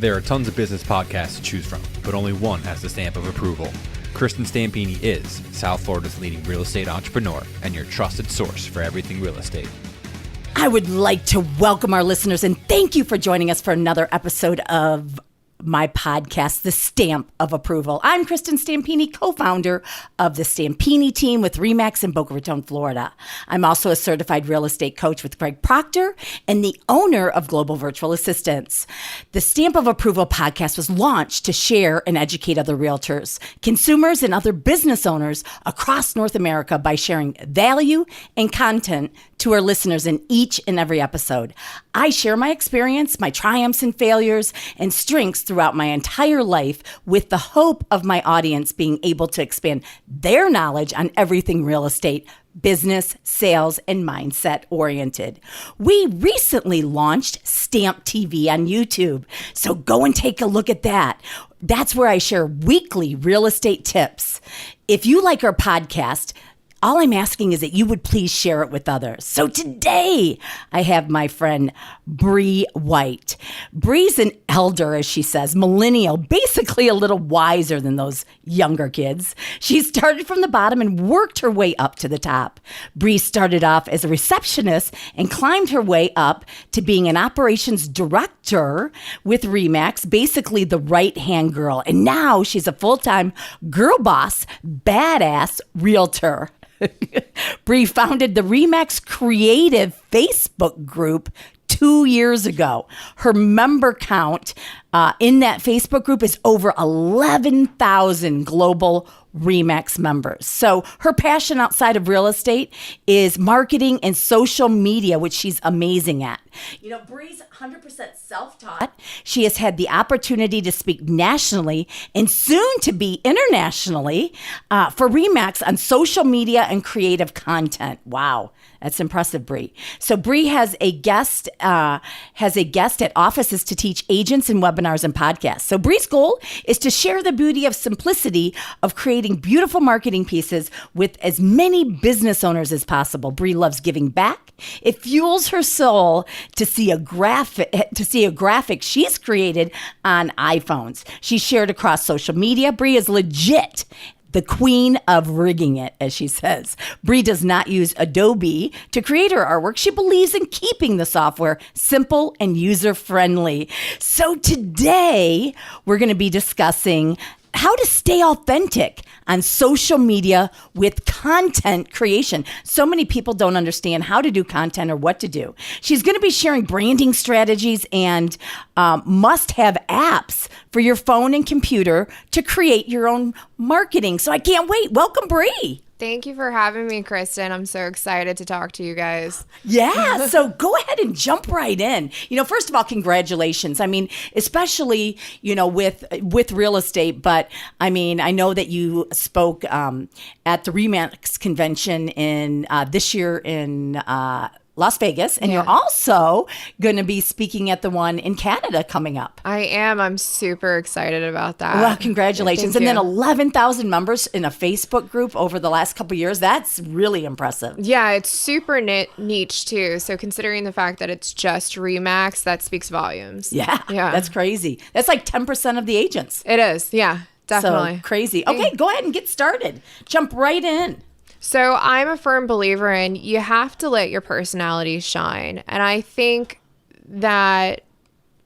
There are tons of business podcasts to choose from, but only one has the stamp of approval. Kristin Stampini is South Florida's leading real estate entrepreneur and your trusted source for everything real estate. I would like to welcome our listeners and thank you for joining us for another episode of my podcast, The Stamp of Approval. I'm Kristin Stampini, co-founder of the Stampini team with RE/MAX in Boca Raton, Florida. I'm also a certified real estate coach with Craig Proctor and the owner of Global Virtual Assistants. The Stamp of Approval podcast was launched to share and educate other realtors, consumers, and other business owners across North America by sharing value and content to our listeners in each and every episode. I share my experience, my triumphs and failures, and strengths throughout my entire life with the hope of my audience being able to expand their knowledge on everything real estate, business, sales, and mindset oriented. We recently launched Stamp TV on YouTube, so go and take a look at that. That's where I share weekly real estate tips. If you like our podcast, all I'm asking is that you would please share it with others. So today I have my friend Bree White. Bree's an elder, as she says, millennial, basically a little wiser than those younger kids. She started from the bottom and worked her way up to the top. Bree started off as a receptionist and climbed her way up to being an operations director with RE/MAX, basically the right-hand girl. And now she's a full-time girl boss, badass realtor. Bree founded the RE/MAX Creative Facebook group 2 years ago. Her member count in that Facebook group is over 11,000 global RE/MAX members. So her passion outside of real estate is marketing and social media, which she's amazing at. You know, Bree's 100% self-taught. She has had the opportunity to speak nationally and soon to be internationally for RE/MAX on social media and creative content. Wow. That's impressive, Bree. So Bree has a guest at offices to teach agents and webinars and podcasts. So Bree's goal is to share the beauty of simplicity of creating beautiful marketing pieces with as many business owners as possible. Bree loves giving back. It fuels her soul to see a graphic she's created on iPhones. She's shared across social media. Bree is legit the queen of rigging it, as she says. Bree does not use Adobe to create her artwork. She believes in keeping the software simple and user-friendly. So today, we're going to be discussing how to stay authentic on social media with content creation. So many people don't understand how to do content or what to do. She's going to be sharing branding strategies and must-have apps for your phone and computer to create your own marketing. So I can't wait. Welcome, Bree. Thank you for having me, Kristin. I'm so excited to talk to you guys. Yeah, so go ahead and jump right in. You know, first of all, congratulations. I mean, especially, you know, with real estate, but I mean, I know that you spoke at the RE/MAX convention in this year in Las Vegas, and you're also going to be speaking at the one in Canada coming up. I am. I'm super excited about that. Well, congratulations. Thank and you. Then 11,000 members in a Facebook group over the last couple of years. That's really impressive. Yeah, it's super niche too. So considering the fact that it's just RE/MAX, that speaks volumes. Yeah, that's crazy. That's like 10% of the agents. It is. Yeah, definitely. So crazy. Okay, go ahead and get started. Jump right in. So I'm a firm believer in you have to let your personality shine. And I think that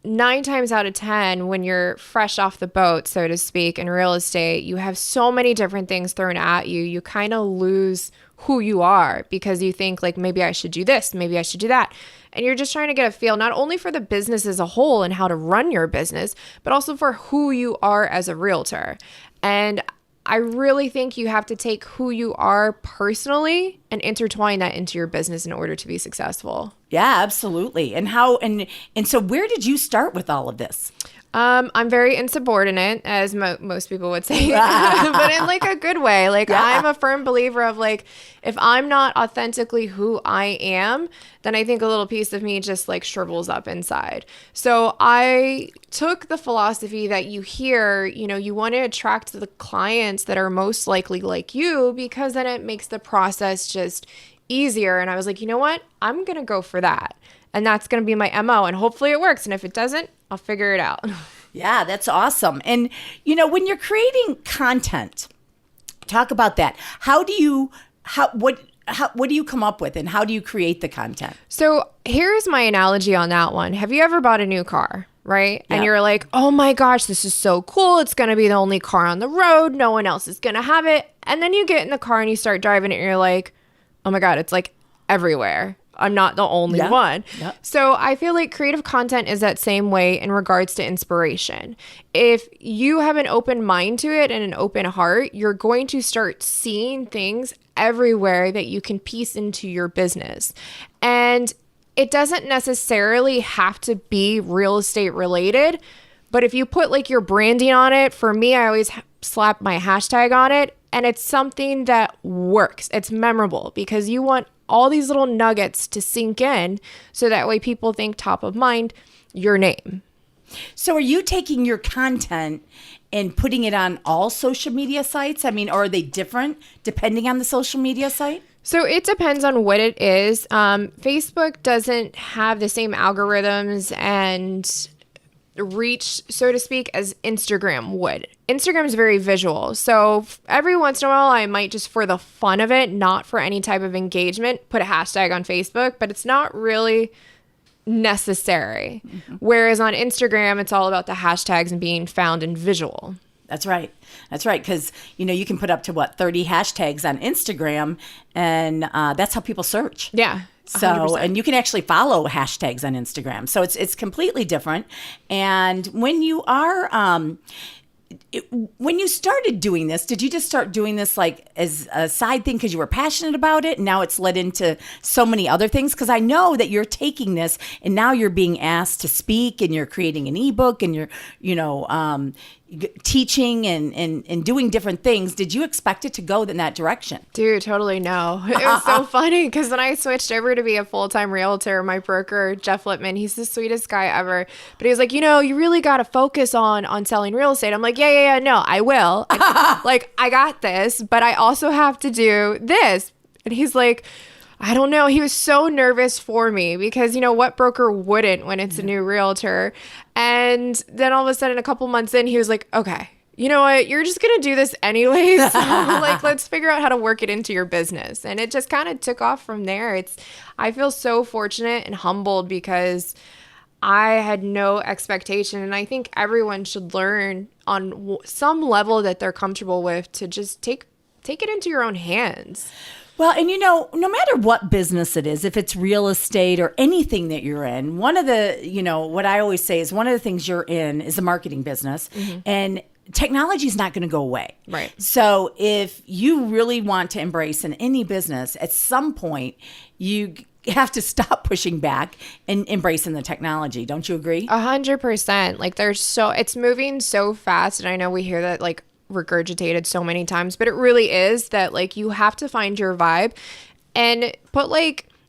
9 times out of 10, when you're fresh off the boat, so to speak, in real estate, you have so many different things thrown at you. You kind of lose who you are because you think like, maybe I should do this, maybe I should do that. And you're just trying to get a feel not only for the business as a whole and how to run your business, but also for who you are as a realtor. And I really think you have to take who you are personally and intertwine that into your business in order to be successful. Yeah, absolutely. And so where did you start with all of this? I'm very insubordinate, as most people would say, but in like a good way. Like I'm a firm believer of like, if I'm not authentically who I am, then I think a little piece of me just like shrivels up inside. So I took the philosophy that you hear, you know, you want to attract the clients that are most likely like you, because then it makes the process just easier. And I was like, you know what? I'm going to go for that. And that's going to be my MO. And hopefully it works. And if it doesn't, I'll figure it out. Yeah, that's awesome. And, when you're creating content, talk about that. What do you come up with and how do you create the content? So here's my analogy on that one. Have you ever bought a new car, right? Yeah. And you're like, oh my gosh, this is so cool. It's going to be the only car on the road. No one else is going to have it. And then you get in the car and you start driving it and you're like, oh my God, it's like everywhere. I'm not the only one. Yeah. So I feel like creative content is that same way in regards to inspiration. If you have an open mind to it and an open heart, you're going to start seeing things everywhere that you can piece into your business. And it doesn't necessarily have to be real estate related, but if you put like your branding on it, for me, I always slap my hashtag on it, and it's something that works. It's memorable because you want all these little nuggets to sink in so that way people think top of mind your name. So are you taking your content and putting it on all social media sites? I mean, or are they different depending on the social media site? So it depends on what it is. Facebook doesn't have the same algorithms and reach, so to speak, as Instagram would. Instagram is very visual. So every once in a while, I might just for the fun of it, not for any type of engagement, put a hashtag on Facebook, but it's not really necessary. Mm-hmm. Whereas on Instagram, it's all about the hashtags and being found in visual. That's right. That's right. Because, you can put up to 30 hashtags on Instagram, and that's how people search. Yeah. 100%. So, and you can actually follow hashtags on Instagram. So it's completely different. And when you are, when you started doing this, did you just start doing this like as a side thing because you were passionate about it? And now it's led into so many other things? Because I know that you're taking this and now you're being asked to speak and you're creating an ebook and you're, teaching and doing different things. Did you expect it to go in that direction? Dude, totally no. It was so funny because when I switched over to be a full-time realtor, my broker, Jeff Lippman, he's the sweetest guy ever. But he was like, you really got to focus on selling real estate. I'm like, yeah, no, I will. I got this, but I also have to do this. And he's like, I don't know. He was so nervous for me because, what broker wouldn't when it's a new realtor? And then all of a sudden, a couple months in, he was like, okay, you know what? You're just going to do this anyways. So, let's figure out how to work it into your business. And it just kind of took off from there. I feel so fortunate and humbled because I had no expectation. And I think everyone should learn on some level that they're comfortable with to just take it into your own hands. Well, and no matter what business it is, if it's real estate or anything that you're in, one of the, what I always say is one of the things you're in is the marketing business. Mm-hmm. And technology is not going to go away. Right. So if you really want to embrace in any business, at some point, you have to stop pushing back and embracing the technology. Don't you agree? 100%. It's moving so fast. And I know we hear that regurgitated so many times, but it really is that you have to find your vibe and put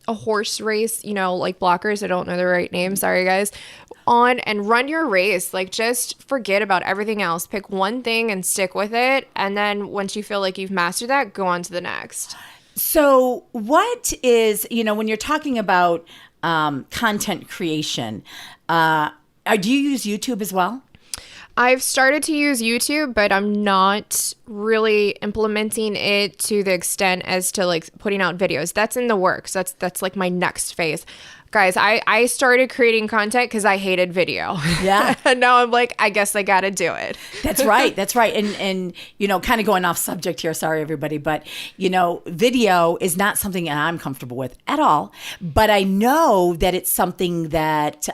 a horse race, blockers, I don't know the right name, sorry guys, on and run your race. Just forget about everything else. Pick one thing and stick with it. And then once you feel like you've mastered that, go on to the next. So what is, when you're talking about content creation, do you use YouTube as well? I've started to use YouTube, but I'm not really implementing it to the extent as to putting out videos. That's in the works. That's my next phase. Guys, I started creating content because I hated video. Yeah. And now I'm like, I guess I got to do it. That's right. That's right. And kind of going off subject here. Sorry, everybody. But, video is not something that I'm comfortable with at all. But I know that it's something that,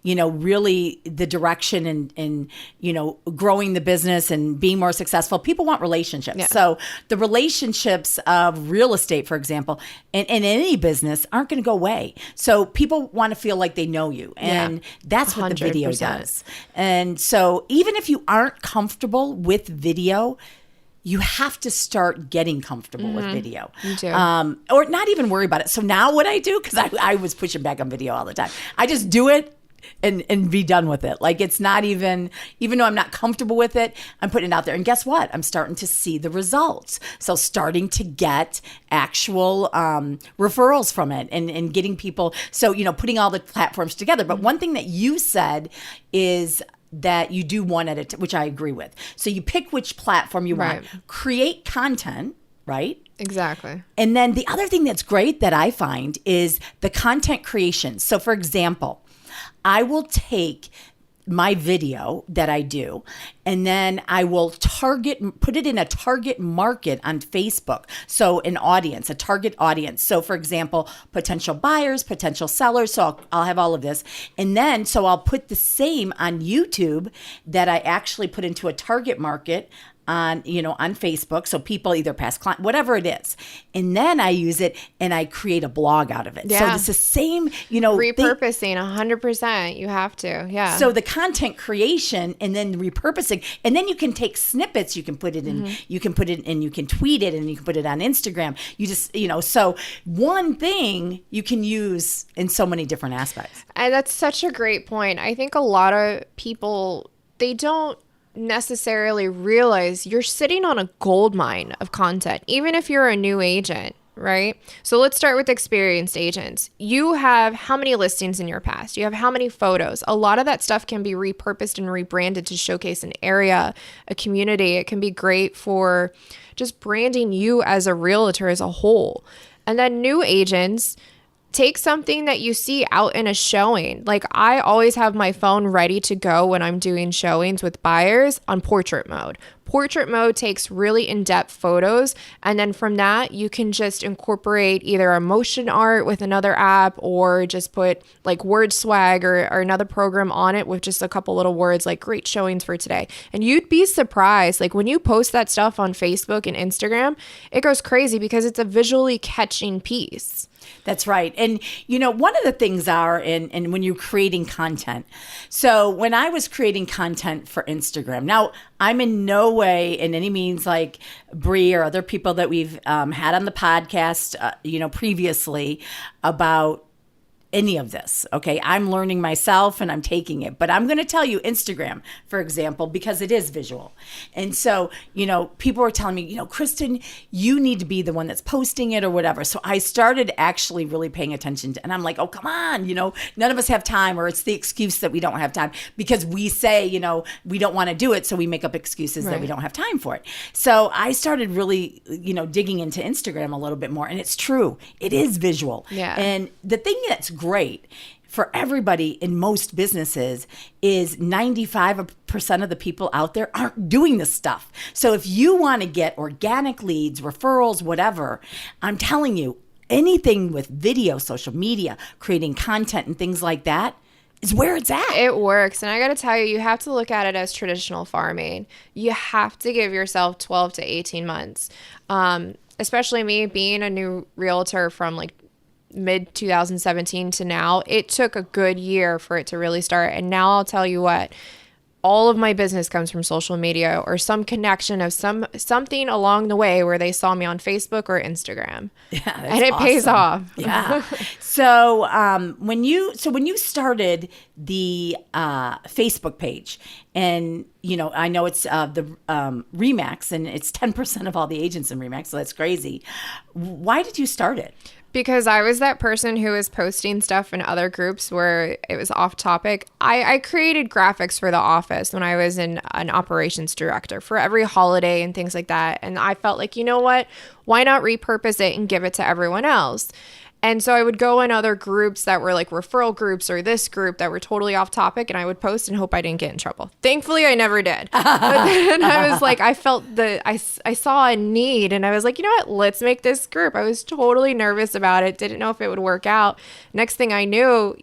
really the direction and growing the business and being more successful. People want relationships. Yeah. So the relationships of real estate, for example, and any business aren't going to go away. So people want to feel like they know you. And that's what 100%. The video does. And so even if you aren't comfortable with video, you have to start getting comfortable with video. You do. Or not even worry about it. So now what I do, because I was pushing back on video all the time, I just do it and be done with it. It's not even though I'm not comfortable with it, I'm putting it out there. And guess what? I'm starting to see the results. So starting to get actual referrals from it and getting people. So, putting all the platforms together. But one thing that you said is that you do one at a time, which I agree with. So you pick which platform you want, create content, right? Exactly. And then the other thing that's great that I find is the content creation. So for example, I will take my video that I do, and then I will put it in a target market on Facebook. So an audience, a target audience. So for example, potential buyers, potential sellers. So I'll have all of this. And then, so I'll put the same on YouTube that I actually put into a target market on Facebook. So people, either past client, whatever it is. And then I use it and I create a blog out of it. Yeah. So it's the same, repurposing 100%. You have to. Yeah. So the content creation and then repurposing, and then you can take snippets, you can put it in, you can put it in, you can tweet it, and you can put it on Instagram. You just, so one thing you can use in so many different aspects. And that's such a great point. I think a lot of people, they don't necessarily realize you're sitting on a gold mine of content, even if you're a new agent, right? So let's start with experienced agents. You have how many listings in your past? You have how many photos? A lot of that stuff can be repurposed and rebranded to showcase an area, a community. It can be great for just branding you as a realtor as a whole. And then new agents, take something that you see out in a showing. Like, I always have my phone ready to go when I'm doing showings with buyers on portrait mode. Portrait mode takes really in-depth photos, and then from that you can just incorporate either a motion art with another app, or just put like word swag or another program on it with just a couple little words like "great showings for today." And you'd be surprised, like when you post that stuff on Facebook and Instagram, it goes crazy because it's a visually catching piece. That's right. And, one of the things and when you're creating content. So when I was creating content for Instagram, now I'm in no way in any means like Bree or other people that we've had on the podcast, previously about any of this. Okay. I'm learning myself and I'm taking it, but I'm going to tell you Instagram, for example, because it is visual. And so, people were telling me, Kristin, you need to be the one that's posting it or whatever. So I started actually really paying attention to, and I'm like, oh, come on, none of us have time, or it's the excuse that we don't have time because we say, we don't want to do it. So we make up excuses that we don't have time for it. So I started really, digging into Instagram a little bit more, and it's true. It is visual. Yeah. And the thing that's great for everybody in most businesses is 95% of the people out there aren't doing this stuff. So if you want to get organic leads, referrals, whatever, I'm telling you, anything with video, social media, creating content and things like that is where it's at. It works. And I got to tell you, you have to look at it as traditional farming. You have to give yourself 12 to 18 months. Especially me being a new realtor from like mid 2017 to now, it took a good year for it to really start. And now I'll tell you what, all of my business comes from social media or some connection of something along the way where they saw me on Facebook or Instagram. Yeah, and it pays off. Yeah. So when you started the Facebook page, and I know it's the Remax, and it's 10% of all the agents in Remax, so that's crazy. Why did you start it? Because I was that person who was posting stuff in other groups where it was off topic. I created graphics for the office when I was an operations director for every holiday and things like that. And I felt like, you know what? Why not repurpose it and give it to everyone else? And so I would go in other groups that were like referral groups or this group that were totally off topic, and I would post and hope I didn't get in trouble. Thankfully, I never did. But then I was like, I felt I saw a need, and I was like, you know what? Let's make this group. I was totally nervous about it. Didn't know if it would work out. Next thing I knew,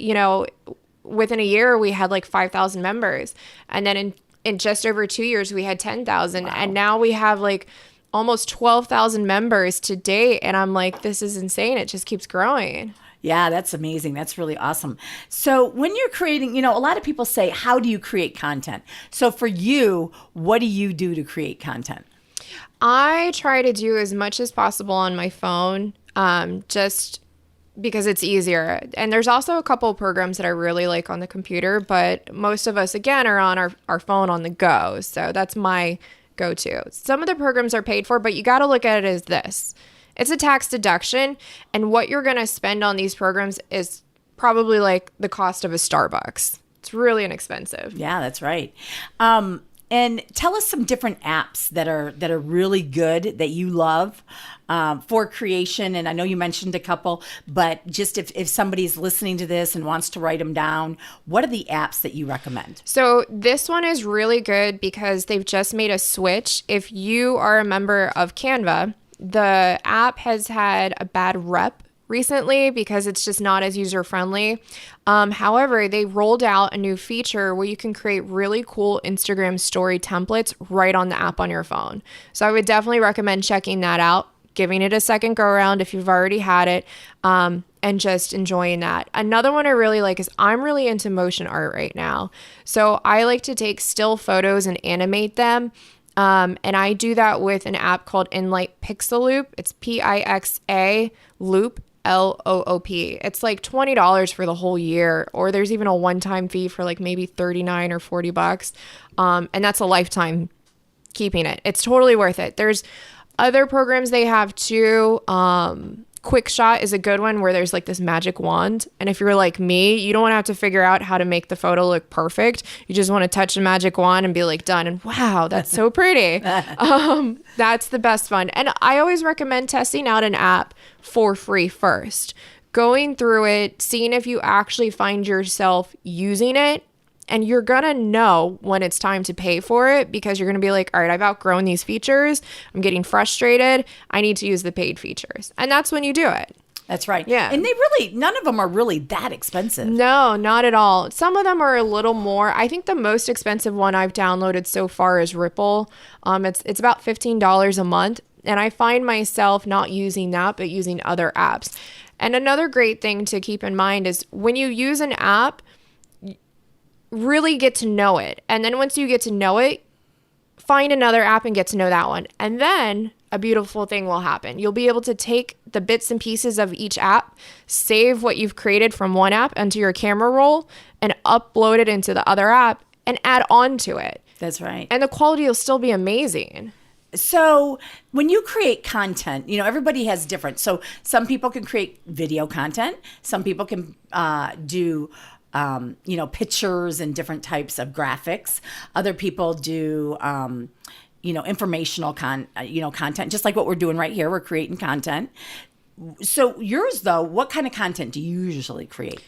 within a year, we had like 5,000 members. And then in just over 2 years, we had 10,000. Wow. And now we have like almost 12,000 members to date. And I'm like, this is insane. It just keeps growing. Yeah, that's amazing. That's really awesome. So when you're creating, a lot of people say, how do you create content? So for you, what do you do to create content? I try to do as much as possible on my phone, just because it's easier. And there's also a couple of programs that I really like on the computer, but most of us, again, are on our phone on the go. So that's my go-to. Some of the programs are paid for, but you got to look at it as this. It's a tax deduction, and what you're going to spend on these programs is probably like the cost of a Starbucks. It's really inexpensive. Yeah, that's right. And tell us some different apps that are really good that you love for creation. And I know you mentioned a couple, but just if somebody's listening to this and wants to write them down, what are the apps that you recommend? So this one is really good because they've just made a switch. If you are a member of Canva, the app has had a bad rep recently because it's just not as user-friendly. However, they rolled out a new feature where you can create really cool Instagram story templates right on the app on your phone. So I would definitely recommend checking that out, giving it a second go around if you've already had it, and just enjoying that. Another one I really like is I'm really into motion art right now. So I like to take still photos and animate them. And I do that with an app called Enlight Pixel Loop. It's Pixa Loop. Loop. It's like $20 for the whole year, or there's even a one-time fee for like maybe $39 or $40. And that's a lifetime keeping it. It's totally worth it. There's other programs they have too. Quick Shot is a good one where there's like this magic wand. And if you're like me, you don't want to have to figure out how to make the photo look perfect. You just want to touch the magic wand and be like, done. And wow, that's so pretty. That's the best fun. And I always recommend testing out an app for free first. Going through it, seeing if you actually find yourself using it. And you're going to know when it's time to pay for it because you're going to be like, all right, I've outgrown these features. I'm getting frustrated. I need to use the paid features. And that's when you do it. That's right. Yeah. And none of them are really that expensive. No, not at all. Some of them are a little more. I think the most expensive one I've downloaded so far is Ripple. It's about $15 a month. And I find myself not using that, but using other apps. And another great thing to keep in mind is when you use an app, really get to know it. And then once you get to know it, find another app and get to know that one. And then a beautiful thing will happen. You'll be able to take the bits and pieces of each app, save what you've created from one app into your camera roll, and upload it into the other app and add on to it. That's right. And the quality will still be amazing. So when you create content, everybody has different. So some people can create video content. Some people can do pictures and different types of graphics. Other people do, informational content, just like what we're doing right here. We're creating content. So yours, though, what kind of content do you usually create?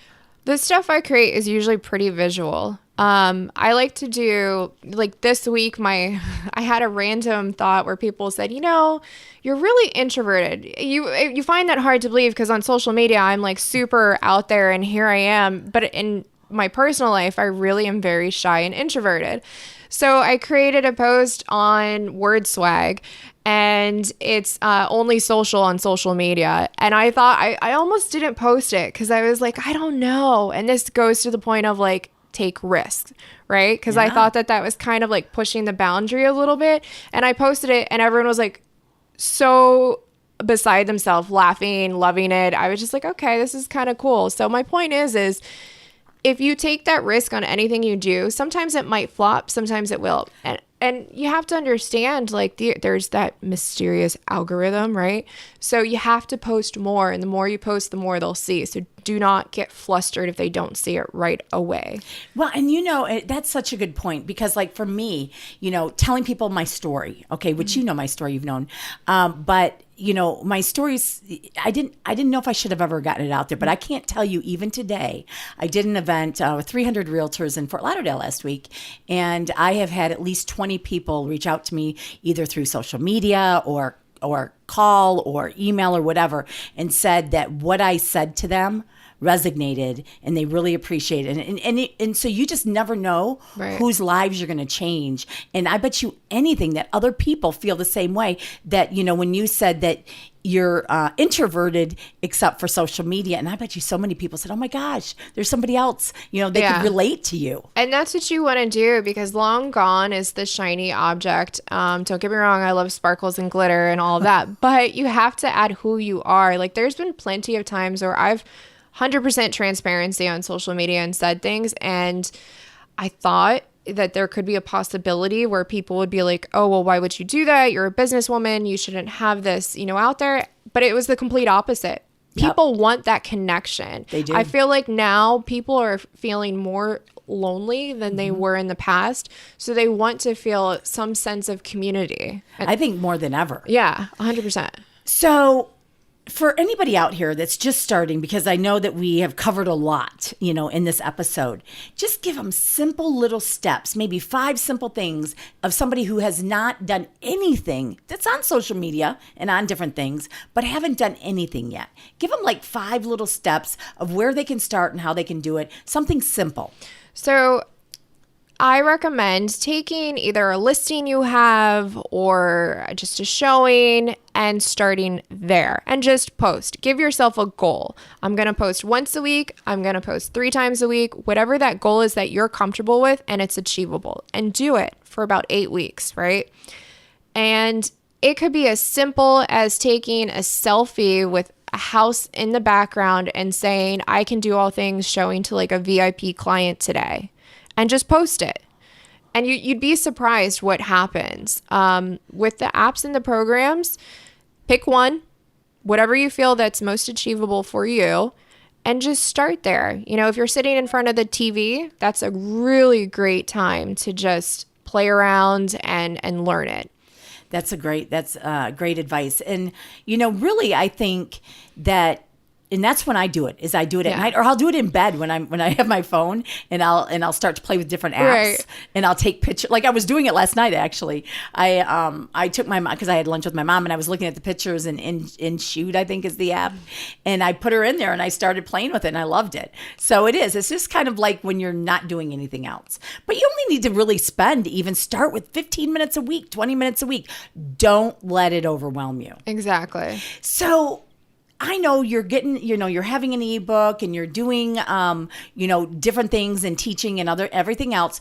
The stuff I create is usually pretty visual. I like to do, like this week, I had a random thought where people said, you're really introverted. You find that hard to believe because on social media, I'm like super out there and here I am. But in my personal life, I really am very shy and introverted. So I created a post on Word Swag and it's only social on social media. And I thought I almost didn't post it because I was like, I don't know. And this goes to the point of like, take risks, right? Because I thought that was kind of like pushing the boundary a little bit. And I posted it and everyone was like so beside themselves, laughing, loving it. I was just like, okay, this is kind of cool. So my point is if you take that risk on anything you do, sometimes it might flop, sometimes it will. And you have to understand, like, there's that mysterious algorithm, right? So you have to post more, and the more you post, the more they'll see. So do not get flustered if they don't see it right away. Well, and that's such a good point because, like, for me, telling people my story, okay, which my story, you've known, but my stories, I didn't know if I should have ever gotten it out there, but I can't tell you even today. I did an event with 300 realtors in Fort Lauderdale last week, and I have had at least 20 people reach out to me either through social media or call or email or whatever and said that what I said to them resonated and they really appreciate it. And so you just never know whose lives you're going to change. And I bet you anything that other people feel the same way that, when you said that you're introverted except for social media. And I bet you so many people said, oh my gosh, there's somebody else, they could relate to you. And that's what you want to do because long gone is the shiny object. Don't get me wrong. I love sparkles and glitter and all of that, but you have to add who you are. Like there's been plenty of times where I've 100% transparency on social media and said things. And I thought that there could be a possibility where people would be like, oh, well, why would you do that? You're a businesswoman. You shouldn't have this, out there. But it was the complete opposite. People want that connection. They do. I feel like now people are feeling more lonely than they were in the past. So they want to feel some sense of community. I think more than ever. Yeah, 100%. So for anybody out here that's just starting, because I know that we have covered a lot, in this episode, just give them simple little steps, maybe 5 simple things of somebody who has not done anything that's on social media and on different things, but haven't done anything yet. Give them like 5 little steps of where they can start and how they can do it. Something simple. So I recommend taking either a listing you have or just a showing and starting there and just post. Give yourself a goal. I'm going to post once a week. I'm going to post 3 times a week, whatever that goal is that you're comfortable with and it's achievable, and do it for about 8 weeks, right? And it could be as simple as taking a selfie with a house in the background and saying, I can do all things, showing to like a VIP client today. And just post it. And you'd be surprised what happens. With the apps and the programs, pick one, whatever you feel that's most achievable for you, and just start there. If you're sitting in front of the TV, that's a really great time to just play around and learn it. That's great advice. And, really, I think that, and that's when I do it, is I do it at night, or I'll do it in bed when I have my phone, and I'll start to play with different apps, right. And I'll take pictures. Like I was doing it last night, actually. I took my mom, because I had lunch with my mom, and I was looking at the pictures in Shoot, I think is the app, and I put her in there and I started playing with it, and I loved it. So it's just kind of like when you're not doing anything else. But you only need to really start with 15 minutes a week, 20 minutes a week. Don't let it overwhelm you. Exactly. So I know you're getting, you're having an ebook and you're doing, different things and teaching and everything else.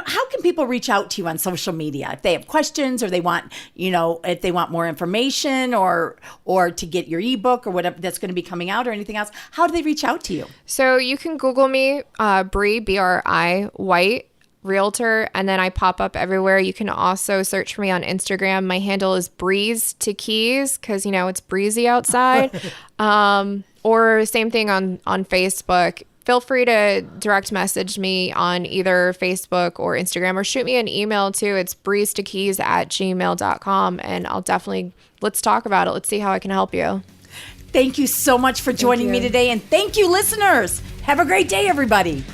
How can people reach out to you on social media if they have questions, or they want, if they want more information, or to get your ebook or whatever that's going to be coming out, or anything else? How do they reach out to you? So you can Google me, Bree, B-R-I, White, Realtor, and then I pop up everywhere. You can also search for me on Instagram. My handle is Breeze to Keys, because it's breezy outside. Or same thing on Facebook. Feel free to direct message me on either Facebook or Instagram, or shoot me an email too. It's breezetokeys@gmail.com, and let's talk about it. Let's see how I can help you. Thank you so much for joining me today, and thank you, listeners. Have a great day, everybody.